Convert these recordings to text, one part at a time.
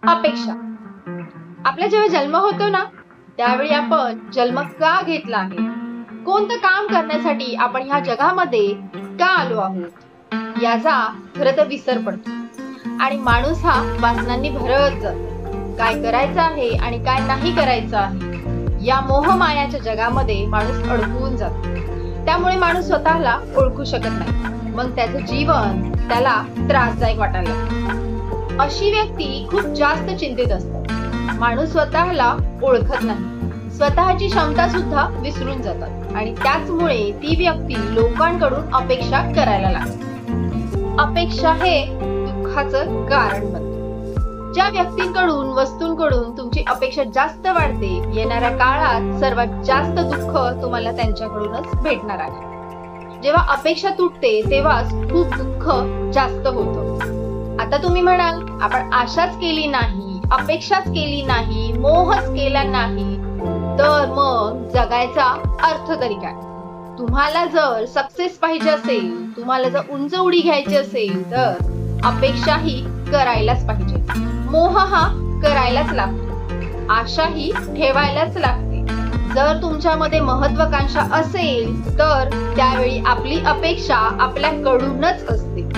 अपेक्षा. आपला जेव्हा जन्म होतो ना, त्यावेळी आपण जन्म का घेतला आहे, कोणतं काम करण्यासाठी आपण ह्या जगामध्ये का आलो आहोत, याचा खरं तर विसर पडतो आणि माणूस हा वासनांनी भरत जातो. काय करायचं आहे आणि काय नाही करायचं आहे, या मोहमायाच्या जगामध्ये माणूस अडकून जातो. त्यामुळे माणूस स्वतःला ओळखू शकत नाही. मग त्याचं जीवन त्याला त्रासदायक वाटायला लागतं. अशी व्यक्ती खूप जास्त चिंतित असते. माणूस स्वतःला ओळखत नाही, स्वतःची क्षमता सुद्धा विसरून जातात आणि त्याचमुळे ती व्यक्ती लोकांकडून अपेक्षा करायला लागते. अपेक्षा हे दुःखाचं कारण बनते. ज्या व्यक्तींकडून, वस्तूंकडून तुमची अपेक्षा जास्त वाढते, येणाऱ्या काळात सर्वात जास्त दुःख तुम्हाला त्यांच्याकडूनच भेटणार आहे. जेव्हा अपेक्षा तुटते तेव्हाच खूप दुःख जास्त होतं. आता तुम्ही म्हणाल, आपण आशाच केली नाही, अपेक्षाच केली नाही, मोहच केला नाही, तर मग जगायचा अर्थ तरी काय? तुम्हाला जर सक्सेस पाहिजे असेल, तुम्हाला जर उंच उडी घ्यायची असेल, तर अपेक्षाही करायलाच पाहिजे, मोह हा करायलाच लागतो, आशाही ठेवायलाच लागते. जर तुमच्यामध्ये महत्वाकांक्षा असेल तर त्यावेळी आपली अपेक्षा आपल्याकडूनच असते,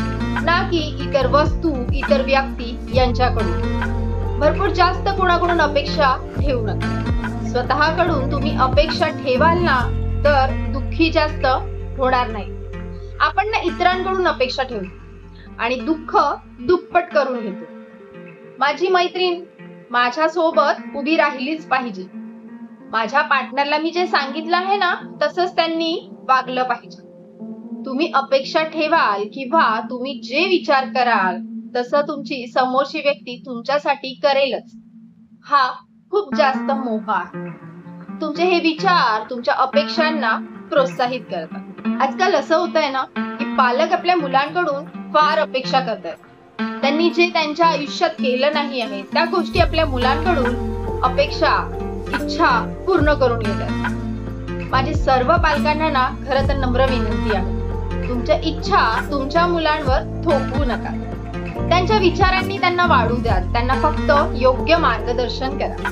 ना की इतर वस्तू, इतर व्यक्ती यांच्याकडून. भरपूर जास्त कोणाकडून अपेक्षा ठेवू नका. स्वतःकडून तुम्ही अपेक्षा ठेवाल ना, तर दुःखी जास्त होणार नाही. आपण ना इतरांकडून अपेक्षा ठेवतो आणि दुःख दुप्पट करून घेतो. माझी मैत्रीण माझ्या सोबत उभी राहिलीच पाहिजे, माझ्या पार्टनरला मी जे सांगितलं आहे ना, तसंच त्यांनी वागलं पाहिजे. तुम्ही अपेक्षा ठेवाल किंवा तुम्ही जे विचार कराल तसं तुमची समोरची व्यक्ती तुमच्यासाठी करेलच. हा खूप जास्त मोह आहे. तुमचे हे विचार तुमच्या अपेक्षांना प्रोत्साहित करतात. आजकाल असं होतंय ना, की पालक आपल्या मुलांकडून फार अपेक्षा करतात. त्यांनी जे त्यांच्या आयुष्यात केलं नाही आहे त्या गोष्टी आपल्या मुलांकडून अपेक्षा, इच्छा पूर्ण करून घेतात. माझी सर्व पालकांना ना खरं तर नम्र विनंती आहे, तुमच्या इच्छा तुमच्या मुलांवर थोपवू नका. त्यांच्या विचारांनी त्यांना वाढू द्या, त्यांना फक्त योग्य मार्गदर्शन करा.